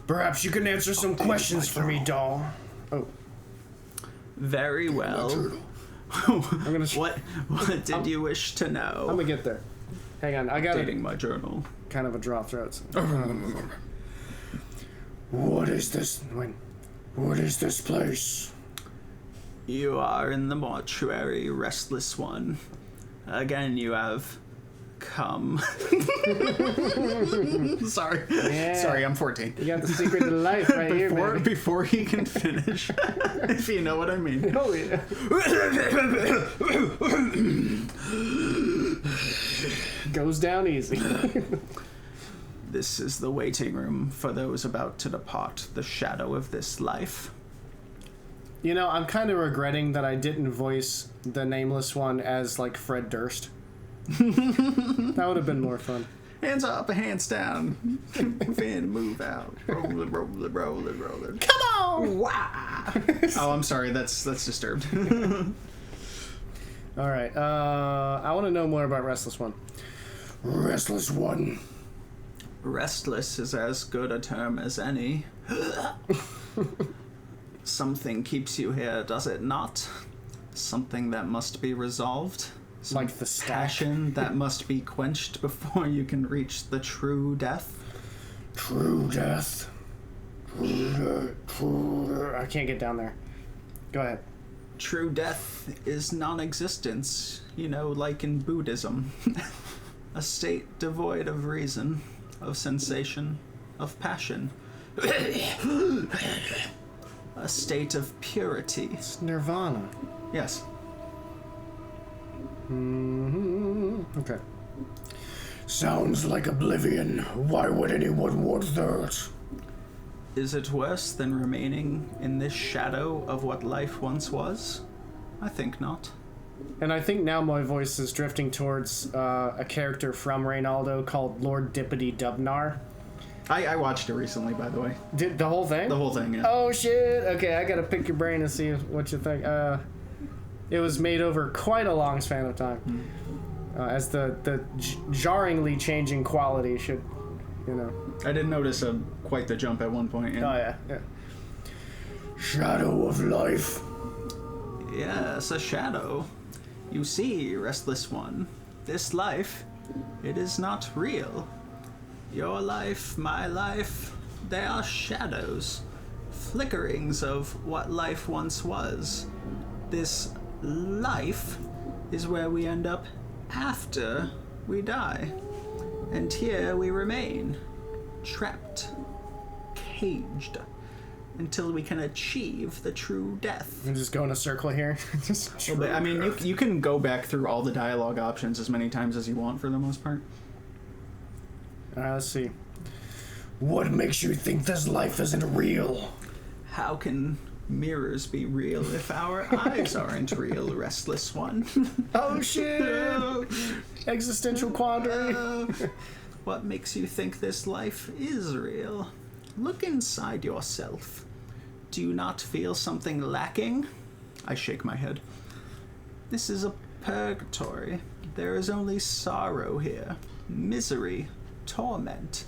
Perhaps you can answer some questions for me, doll. Oh. Very well. I'm gonna What did you wish to know? I'm gonna get there. Hang on, I got Updating my journal. kind of a dry throat. What is this? Wait. What is this place? You are in the mortuary, restless one. Again, you have come. Sorry. Yeah. Sorry, I'm 14. You got the secret to life right here, man. Before he can finish, if you know what I mean. Oh, yeah. Goes down easy. This is the waiting room for those about to depart the shadow of this life. You know, I'm kind of regretting that I didn't voice the nameless one as, like, Fred Durst. That would have been more fun. Hands up, hands down. Move in, move out. Roll it, roll it, roll it, roll it. Come on! Wow. Oh, I'm sorry. That's disturbed. All right. I want to know more about Restless One. Restless One. Restless is as good a term as any. Something keeps you here, does it not? Something that must be resolved. Some Like the stack. passion that must be quenched before you can reach the true death. True death. True. I can't get down there. Go ahead. True death is non-existence, you know, like in Buddhism. A state devoid of reason, of sensation, of passion. A state of purity. It's Nirvana. Yes. Okay. Sounds like oblivion. Why would anyone want that? Is it worse than remaining in this shadow of what life once was? I think not. And I think now my voice is drifting towards a character from Reynaldo called Lord Dippity Dubnar. I watched it recently, by the way. Did the whole thing? The whole thing, yeah. Oh shit! Okay, I gotta pick your brain and see what you think. It was made over quite a long span of time, as the jarringly changing quality should, you know. I did notice quite the jump at one point. Oh yeah. Shadow of life. Yes, a shadow. You see, Restless One, this life, it is not real. Your life, my life, they are shadows, flickerings of what life once was. This life is where we end up after we die. And here we remain, trapped, caged, until we can achieve the true death. I'm just going a circle here. I mean, you can go back through all the dialogue options as many times as you want for the most part. Let's see. What makes you think this life isn't real? How can mirrors be real if our eyes aren't real, Restless One? Oh shit! Existential quandary. What makes you think this life is real? Look inside yourself. Do you not feel something lacking? I shake my head. This is a purgatory. There is only sorrow here, misery, torment.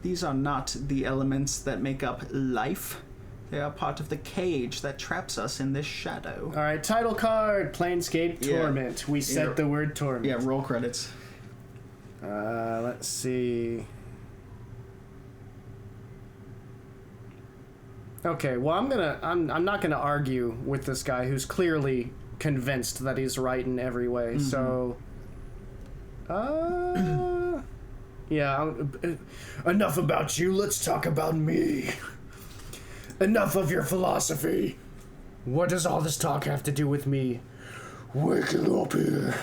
These are not the elements that make up life. They are part of the cage that traps us in this shadow. All right, title card, Planescape Torment. We said the word torment. Yeah, roll credits. Let's see. Okay, well, I'm not gonna argue with this guy who's clearly convinced that he's right in every way. So, yeah. Enough about you. Let's talk about me. Enough of your philosophy. What does all this talk have to do with me waking up here?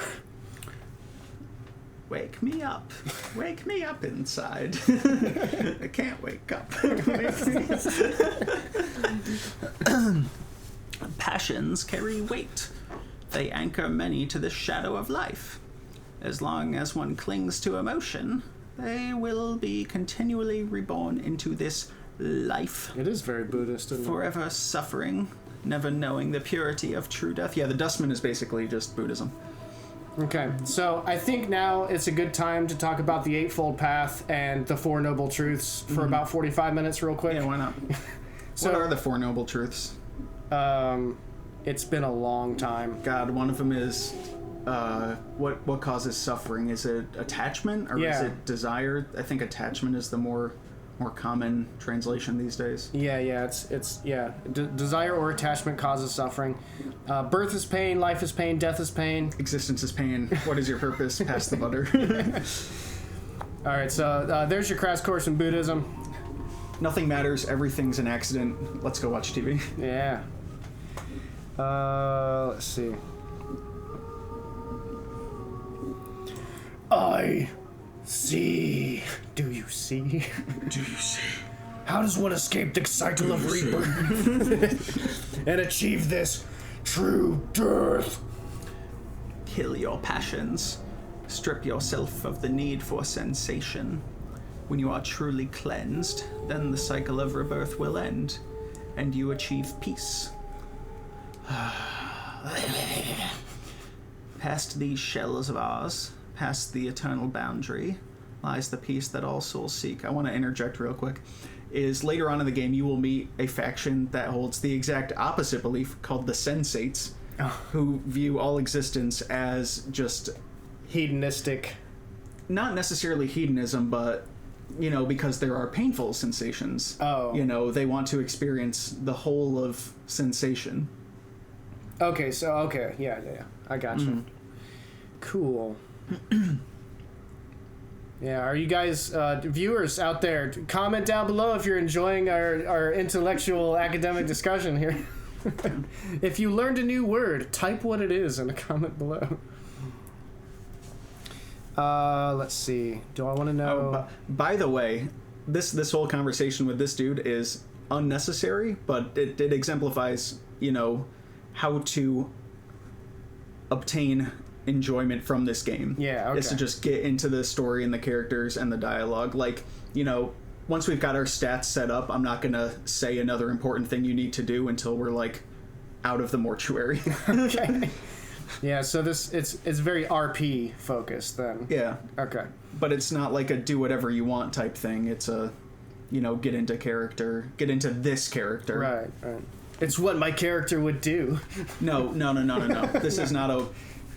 Wake me up. Wake me up inside. I can't wake up. Passions carry weight. They anchor many to the shadow of life. As long as one clings to emotion, they will be continually reborn into this life. It is very Buddhist, isn't it? Forever suffering, never knowing the purity of true death. Yeah, the Dustman is basically just Buddhism. Okay, so I think now it's a good time to talk about the Eightfold Path and the Four Noble Truths for about 45 minutes real quick. Yeah, why not? What are the Four Noble Truths? It's been a long time. God, one of them is what causes suffering? Is it attachment or is it desire? I think attachment is the more common translation these days. It's desire or attachment causes suffering. Birth is pain, life is pain, death is pain. Existence is pain. What is your purpose? Pass the butter. All right, so there's your crash course in Buddhism. Nothing matters. Everything's an accident. Let's go watch TV. Yeah. Let's see. I see. Do you see? Do you see? How does one escape the cycle of rebirth and achieve this true death? Kill your passions. Strip yourself of the need for sensation. When you are truly cleansed, then the cycle of rebirth will end, and you achieve peace. Past these shells of ours, past the eternal boundary, lies the peace that all souls seek. I want to interject real quick. Is later on in the game you will meet a faction that holds the exact opposite belief called the Sensates, who view all existence as just hedonistic. Not necessarily hedonism, but, because there are painful sensations. Oh. They want to experience the whole of sensation. Okay, yeah. I got you. Mm. Cool. Yeah, are you guys, viewers out there, comment down below if you're enjoying our intellectual academic discussion here. If you learned a new word, type what it is in the comment below. Let's see. Do I want to know? By the way, this whole conversation with this dude is unnecessary, but it exemplifies, how to obtain enjoyment from this game. Yeah, okay. Is to just get into the story and the characters and the dialogue. Like, once we've got our stats set up, I'm not going to say another important thing you need to do until we're, out of the mortuary. Okay. Yeah, so it's very RP focused then. Yeah. Okay. But it's not like a do whatever you want type thing. It's a, get into character, get into this character. Right. It's what my character would do. No. This is not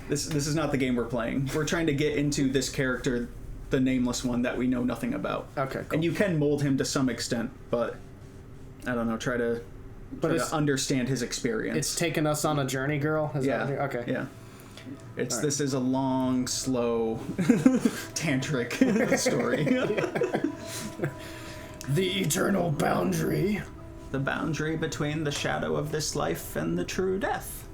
this is not the game we're playing. We're trying to get into this character, the nameless one that we know nothing about. Okay, cool. And you can mold him to some extent, but I don't know, try to understand his experience. It's taken us on a journey, girl? Okay. Yeah. Right. This is a long, slow, tantric story. The eternal boundary. The boundary between the shadow of this life and the true death.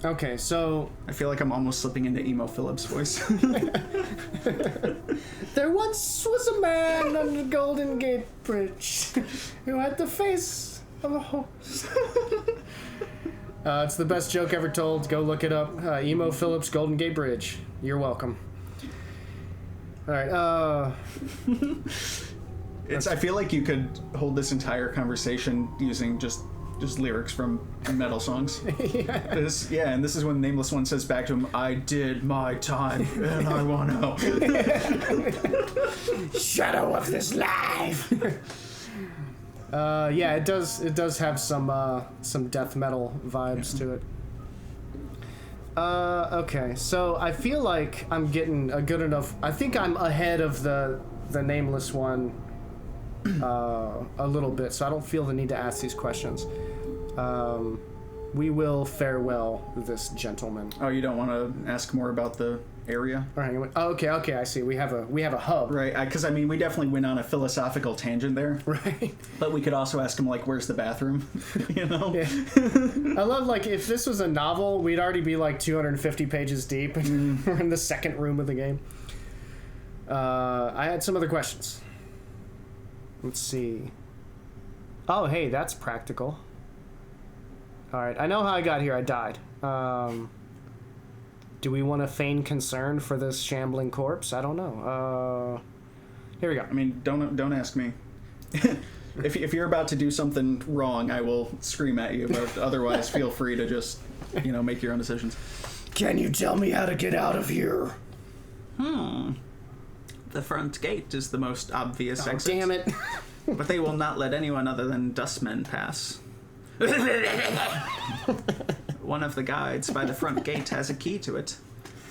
Okay, so... I feel like I'm almost slipping into Emo Phillips' voice. There once was a man on the Golden Gate Bridge who had the face of a horse. It's the best joke ever told. Go look it up. Emo Phillips, Golden Gate Bridge. You're welcome. All right. I feel like you could hold this entire conversation using just lyrics from metal songs. Yeah. And this is when the Nameless One says back to him, "I did my time, and I want out." Shadow of this life. Yeah, it does have some death metal vibes to it. Okay, so I feel like I'm getting a good enough. I think I'm ahead of the Nameless One a little bit, so I don't feel the need to ask these questions. We will farewell this gentleman. Oh, you don't want to ask more about the area? All right. Okay, I see. We have a hub. Right, because we definitely went on a philosophical tangent there. Right. But we could also ask him, where's the bathroom? Yeah. I love, if this was a novel, we'd already be 250 pages deep. We're in the second room of the game. I had some other questions. Let's see. Oh, hey, that's practical. All right, I know how I got here. I died. Do we want to feign concern for this shambling corpse? I don't know. Here we go. Don't ask me. If you're about to do something wrong, I will scream at you. But otherwise, feel free to just, make your own decisions. Can you tell me how to get out of here? The front gate is the most obvious Oh, exit. damn it. But they will not let anyone other than dustmen pass. One of the guides by the front gate has a key to it,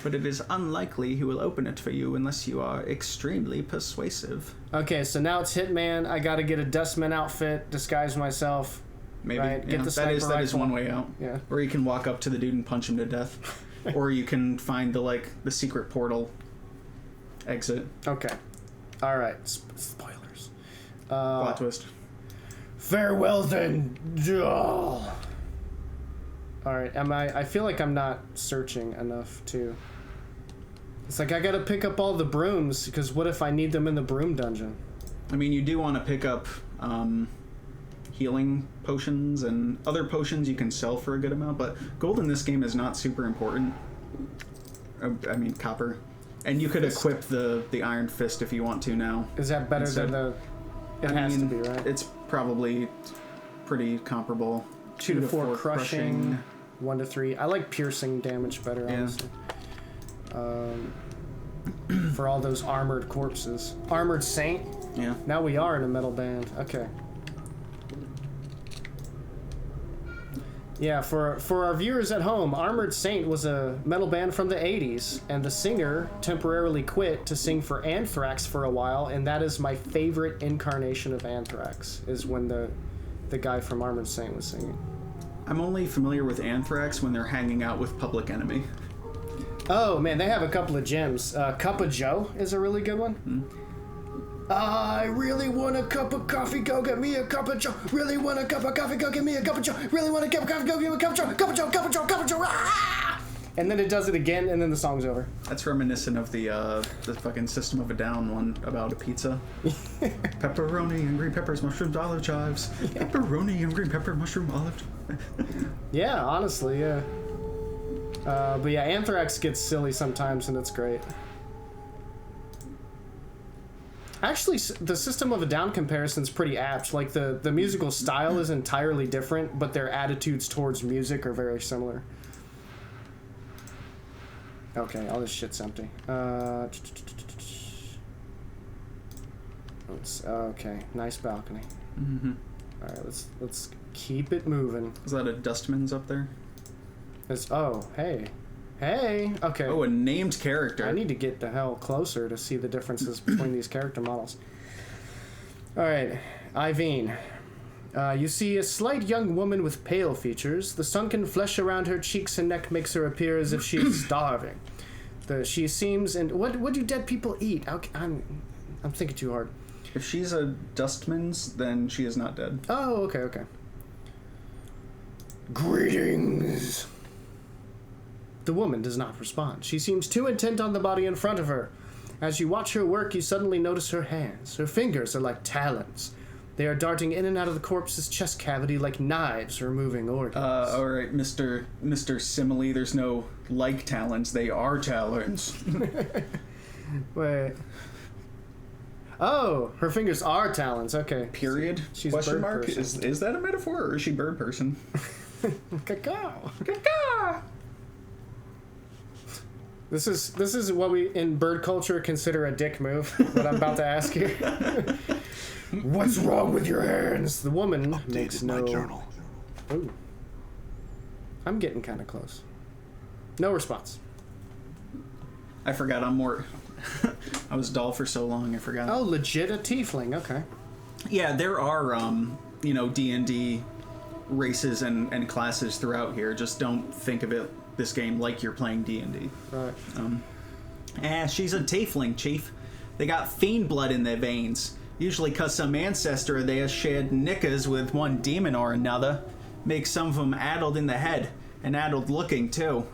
but it is unlikely he will open it for you unless you are extremely persuasive. Okay, so now it's Hitman. I gotta get a dustman outfit, disguise myself. Maybe. Right, Yeah, get the that is sniper one rifle. way out. Yeah. Or you can walk up to the dude and punch him to death. Or you can find the secret portal exit. Okay. Alright. Spoilers. Plot twist. Farewell then. Alright, I feel like I'm not searching enough too. It's like I gotta pick up all the brooms, because what if I need them in the broom dungeon? I mean, you do want to pick up healing potions and other potions you can sell for a good amount, but gold in this game is not super important. I mean, copper. And you could equip the Iron Fist if you want to now. Is that better than the... It has to be, right? It's probably pretty comparable. 2 to 4 crushing, 1 to 3. I like piercing damage better, honestly. For all those armored corpses. Armored Saint? Yeah. Now we are in a metal band. Okay. Yeah, for our viewers at home, Armored Saint was a metal band from the 80s, and the singer temporarily quit to sing for Anthrax for a while, and that is my favorite incarnation of Anthrax, is when the guy from Armored Saint was singing. I'm only familiar with Anthrax when they're hanging out with Public Enemy. Oh, man, they have a couple of gems. Cup of Joe is a really good one. Mm-hmm. I really want a cup of coffee, go get me a cup of Joe. Really want a cup of coffee, go get me a cup of Joe. Really want a cup of coffee, go get me a cup of Joe. Cup of Joe, cup of Joe, cup of Joe. Ah! And then it does it again, and then the song's over. That's reminiscent of the fucking System of a Down one about a pizza. Pepperoni and green peppers, mushrooms, olive chives. Yeah. Pepperoni and green pepper, mushroom, olive. Yeah, honestly, yeah. But yeah, Anthrax gets silly sometimes, and it's great. Actually, the System of a Down comparison's pretty apt. Like, the musical style is entirely different, but their attitudes towards music are very similar. Okay, all this shit's empty. Okay, nice balcony. Mm-hmm. All right, let's keep it moving. Is that a Dustman's up there? Oh, hey. Hey, okay. Oh, a named character. I need to get the hell closer to see the differences between these character models. Alright, Iveen. You see a slight young woman with pale features. The sunken flesh around her cheeks and neck makes her appear as if she is starving. She seems... And what do dead people eat? I'm thinking too hard. If she's a Dustman's, then she is not dead. Oh, okay. Greetings. The woman does not respond. She seems too intent on the body in front of her. As you watch her work, you suddenly notice her hands. Her fingers are like talons. They are darting in and out of the corpse's chest cavity like knives removing organs. Alright, Mr. Simile, there's no like talons, they are talons. Wait. Oh, her fingers are talons, okay. Period? She's Question bird mark? person. Is that a metaphor, or is she bird person? Cacao. Caca! This is what we in bird culture consider a dick move. What I'm about to ask you. What's wrong with your hands? The woman makes no. Journal. Ooh. I'm getting kind of close. No response. I forgot I'm more... I was dull for so long, I forgot. Oh, legit a tiefling. Okay. Yeah, there are, D&D races and classes throughout here. Just don't think of this game like you're playing D&D. Right. She's a tiefling, chief. They got fiend blood in their veins. Usually 'cause some ancestor of theirs shared knickers with one demon or another. Makes some of them addled in the head, and addled looking, too.